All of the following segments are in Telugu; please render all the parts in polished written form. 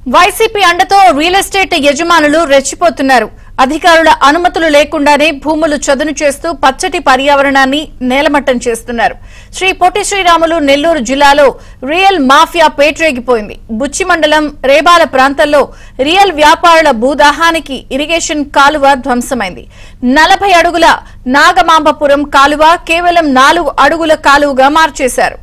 వైసీపీ అండతో రియల్ ఎస్టేట్ యజమానులు రెచ్చిపోతున్నారు. అధికారుల అనుమతులు లేకుండానే భూములు చదును చేస్తూ పచ్చటి పర్యావరణాన్ని నేలమట్టం చేస్తున్నారు. శ్రీ పొట్టి శ్రీరాములు నెల్లూరు జిల్లాలో రియల్ మాఫియా పేట్రేగిపోయింది. బుచ్చి మండలం రేబాల ప్రాంతాల్లో రియల్ వ్యాపారుల భూదాహానికి ఇరిగేషన్ కాలువ ధ్వంసమైంది. 40 అడుగుల నాగమాంబపురం కాలువ కేవలం 4 అడుగుల కాలువగా మార్చేశారు.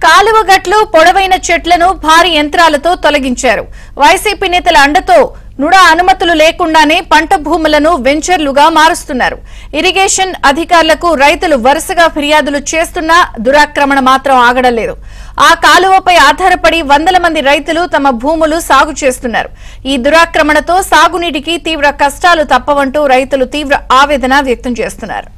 కాలువ గట్లు పొడవైన చెట్లను భారీ యంత్రాలతో తొలగించారు. వైసీపీ నేతల అండతో నుడా అనుమతులు లేకుండానే పంట భూములను వెంచర్లుగా మారుస్తున్నారు. ఇరిగేషన్ అధికారులకు రైతులు వరుసగా ఫిర్యాదులు చేస్తున్నా దురాక్రమణ మాత్రం ఆగడం లేదు. ఆ కాలువపై ఆధారపడి వందల మంది రైతులు తమ భూములు సాగు చేస్తున్నారు. ఈ దురాక్రమణతో సాగునీటికి తీవ్ర కష్టాలు తప్పవంటూ రైతులు తీవ్ర ఆవేదన వ్యక్తం చేస్తున్నారు.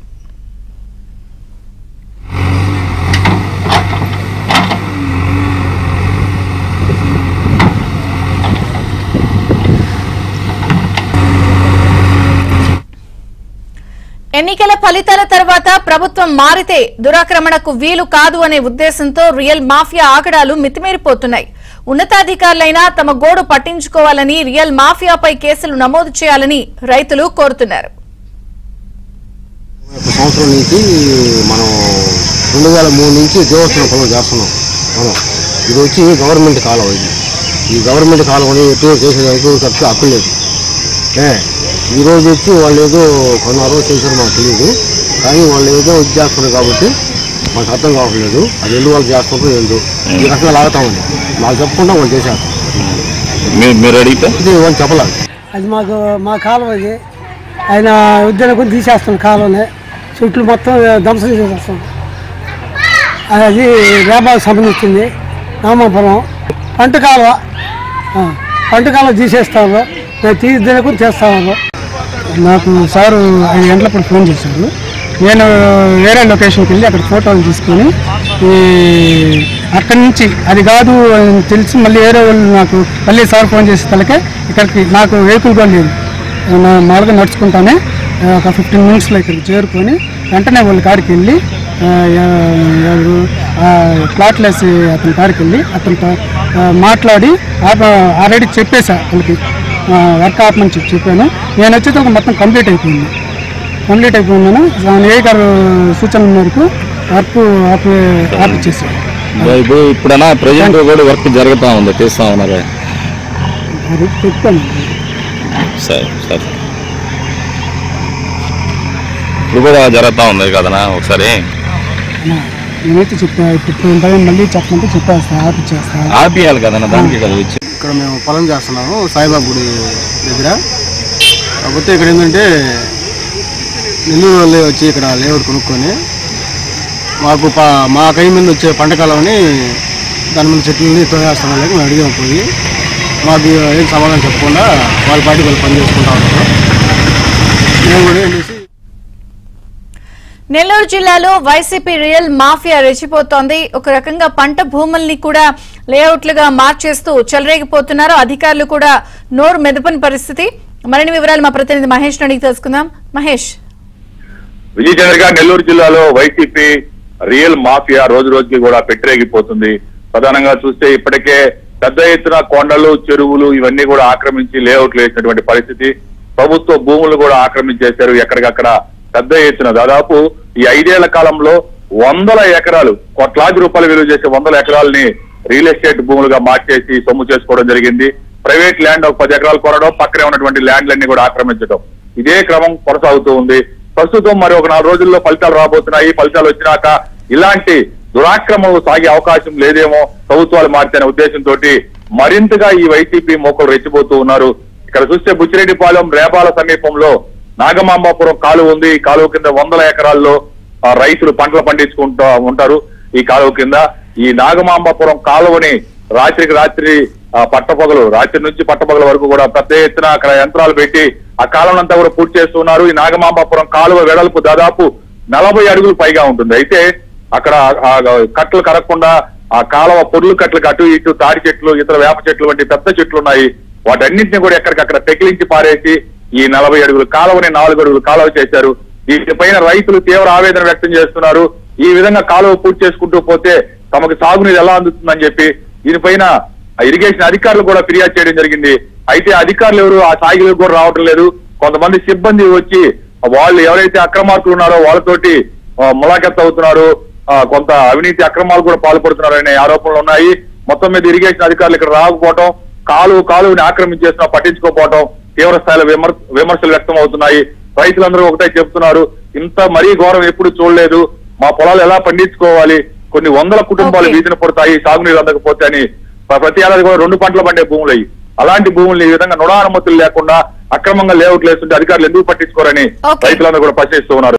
ఎన్నికల ఫలితాల తర్వాత ప్రభుత్వం మారితే దురాక్రమణకు వీలు కాదు అనే ఉద్దేశంతో రియల్ మాఫియా ఆగడాలు మితిమీరిపోతున్నాయి. ఉన్నతాధికారులైనా తమ గోడు పట్టించుకోవాలని, రియల్ మాఫియాపై కేసులు నమోదు చేయాలని రైతులు కోరుతున్నారు. సంవత్సరం నుంచి మనం 2003 నుంచి దేవస్థానం పనులు చేస్తున్నాం. ఇది వచ్చి గవర్నమెంట్ కాలువ. ఈ గవర్నమెంట్ కాలువని ఎటు చేసేదానికి ఖర్చు అక్కర్లేదు. ఈ రోజు వచ్చి వాళ్ళు ఏదో కొన్నారో చేశారో మాకు తెలియదు, కానీ వాళ్ళు ఏదో ఇది చేస్తున్నారు కాబట్టి మాకు అర్థం కావట్లేదు. అది ఎందుకు వాళ్ళు చేస్తున్నారు ఏందో ఈ రకంగా లాగుతామని మాకు చెప్పకుండా వాళ్ళు చేశారు. మీరు అడిగితే ఇది వాళ్ళు చెప్పలేదు. అది మా కాలువ అది ఆయన ఉద్యోగం కొని తీసేస్తాం. కాలువని చుట్టూ మొత్తం ధ్వంసం చేసేస్తాం. అది రేబాకు సంబంధించింది. నామాపురం పంట కాలువ తీసేస్తాము. మేము తీర్చుకొని చేస్తాము. నాకు సారు 5 గంటలప్పుడు ఫోన్ చేశారు. నేను వేరే లొకేషన్కి వెళ్ళి అక్కడ ఫోటోలు తీసుకొని అక్కడి నుంచి అది కాదు అని తెలిసి మళ్ళీ వేరే వాళ్ళు నాకు మళ్ళీ సార్ ఫోన్ చేసే తలకే ఇక్కడికి నాకు వెహికల్ కూడా లేదు. మామూలుగా నడుచుకుంటానే ఒక 15 మినిట్స్లో ఇక్కడికి చేరుకొని వెంటనే వాళ్ళ కాడికి వెళ్ళి ప్లాట్లేసి అతని కాడికి వెళ్ళి అతనితో మాట్లాడి ఆల్రెడీ చెప్పేసా వాళ్ళకి వర్క్ ఆపమని చెప్పాను. నేను వచ్చేది మొత్తం కంప్లీట్ అయిపోయిందని ఏ గారు సూచనల మేరకు వర్క్ ఆపిచ్చేసాను. ఇప్పుడైనా ప్రజెంట్ కూడా వర్క్ జరుగుతూ ఉంది, చేస్తా ఉన్నారు. అది చెప్పాను. సరే సరే, ఇప్పుడు కూడా జరుగుతూ ఉంది కదనా? ఒకసారి నేనైతే చెప్పాను, మళ్ళీ చెప్పమంటే చెప్పేస్తా ఆపియాలి కదన్నా. దానికి కదా వచ్చి ఇక్కడ మేము పొలం చేస్తున్నాము సాయిబాబా గుడి దగ్గర. కాకపోతే ఇక్కడ ఏంటంటే నెల్లూరు వాళ్ళే వచ్చి ఇక్కడ లేఅవుట్ కొనుక్కొని మా కై మీద వచ్చే పంట కాలంని దాని మీద చెట్లని తోనేస్తున్నాం. లేక మేము అడిగాము పోయి మాకు ఏం సమాధానం చెప్పకుండా వాళ్ళ పార్టీ వాళ్ళు పని చేసుకుంటా ఉన్నారు. మేము కూడా ఏం చేసి నెల్లూరు జిల్లాలో వైసీపీ రియల్ మాఫియా రెచ్చిపోతోంది. ఒక రకంగా పంట భూముల్ని కూడా లేఅవుట్లుగా మార్చేస్తూ చెలరేగిపోతున్నారు. అధికారులు కూడా నోరు మెదపని పరిస్థితి. మరిన్ని వివరాలు మా ప్రతినిధి మహేష్ అడిగి తెలుసుకుందాం. మహేష్. విజయచంద్రగా నెల్లూరు జిల్లాలో వైసీపీ రియల్ మాఫియా రోజు రోజుకి కూడా పెట్టరేగిపోతుంది. ప్రధానంగా చూస్తే ఇప్పటికే పెద్ద ఎత్తున కొండలు, చెరువులు ఇవన్నీ కూడా ఆక్రమించి లేఅవుట్లు వేసినటువంటి పరిస్థితి. ప్రభుత్వ భూములు కూడా ఆక్రమించేశారు. ఎక్కడికక్కడ పెద్ద ఎత్తున దాదాపు ఈ 5 ఏళ్ల కాలంలో 100 ఎకరాలు, కోట్లాది రూపాయలు విలువ చేసే 100 ఎకరాలని రియల్ ఎస్టేట్ భూములుగా మార్చేసి సొమ్ము చేసుకోవడం జరిగింది. ప్రైవేట్ ల్యాండ్ ఒక 10 ఎకరాలు కొనడం, పక్కనే ఉన్నటువంటి ల్యాండ్లన్నీ కూడా ఆక్రమించడం, ఇదే క్రమం కొనసాగుతూ ఉంది. ప్రస్తుతం మరి ఒక 4 రోజుల్లో ఫలితాలు రాబోతున్నాయి. ఫలితాలు వచ్చినాక ఇలాంటి దురాక్రమణలు సాగే అవకాశం లేదేమో, ప్రభుత్వాలు మారితేనే ఉద్దేశంతో మరింతగా ఈ వైసీపీ మోకలు రెచ్చిపోతూ ఉన్నారు. ఇక్కడ చూస్తే బుచ్చిరెడ్డిపాలెం రేబాల సమీపంలో నాగమాంబాపురం కాలువ ఉంది. ఈ కాలువ కింద 100 ఎకరాల్లో రైతులు పంటలు పండించుకుంటూ ఉంటారు ఈ కాలువ కింద. ఈ నాగమాంబాపురం కాలువని రాత్రికి రాత్రి పట్టపగలు, రాత్రి నుంచి పట్టపగల వరకు కూడా పెద్ద ఎత్తున అక్కడ యంత్రాలు పెట్టి ఆ కాలువనంతా కూడా పూర్తి చేస్తున్నారు. ఈ నాగమాంబాపురం కాలువ వెడల్పు దాదాపు 40 అడుగులు పైగా ఉంటుంది. అయితే అక్కడ కట్టలు కరగకుండా ఆ కాలువ పొర్లు కట్టలకు అటు ఇటు తాడి చెట్లు, ఇతర వేప చెట్లు వంటి పెద్ద చెట్లు ఉన్నాయి. వాటన్నింటినీ కూడా ఎక్కడికక్కడ పెకిలించి పారేసి ఈ 40 అడుగుల కాలువని 4 అడుగులు కాలువ చేశారు. దీనిపైన రైతులు తీవ్ర ఆవేదన వ్యక్తం చేస్తున్నారు. ఈ విధంగా కాలువ పూర్తి చేసుకుంటూ పోతే తమకు సాగునీరు ఎలా అందుతుందని చెప్పి దీనిపైన ఇరిగేషన్ అధికారులు కూడా ఫిర్యాదు చేయడం జరిగింది. అయితే అధికారులు ఎవరు ఆ స్థాయికి కూడా రావటం లేదు. కొంతమంది సిబ్బంది వచ్చి వాళ్ళు ఎవరైతే అక్రమార్కులు ఉన్నారో వాళ్ళతోటి ములాఖత్ అవుతున్నారు, కొంత అవినీతి అక్రమాలు కూడా పాల్పడుతున్నారు అనే ఆరోపణలు ఉన్నాయి. మొత్తం మీద ఇరిగేషన్ అధికారులు ఇక్కడ రాకపోవటం, కాలువని ఆక్రమించేస్తున్నా పట్టించుకోకపోవటం, తీవ్ర స్థాయిలో విమర్శలు వ్యక్తం అవుతున్నాయి. రైతులందరూ ఒకటే చెప్తున్నారు, ఇంత మరీ ఘోరం ఎప్పుడు చూడలేదు, మా పొలాలు ఎలా పండించుకోవాలి, కొన్ని వందల కుటుంబాలు వీధిన పడతాయి సాగునీరు అందకపోతే అని. ప్రతి ఏడాది కూడా 2 పంటలు పండే భూములు అయ్యి అలాంటి భూములు ఈ విధంగా అనుమతులు లేకుండా అక్రమంగా లేఅవుట్లు వేస్తుంటే అధికారులు ఎందుకు పట్టించుకోరని రైతులందరూ కూడా ప్రశ్నిస్తూ ఉన్నారు.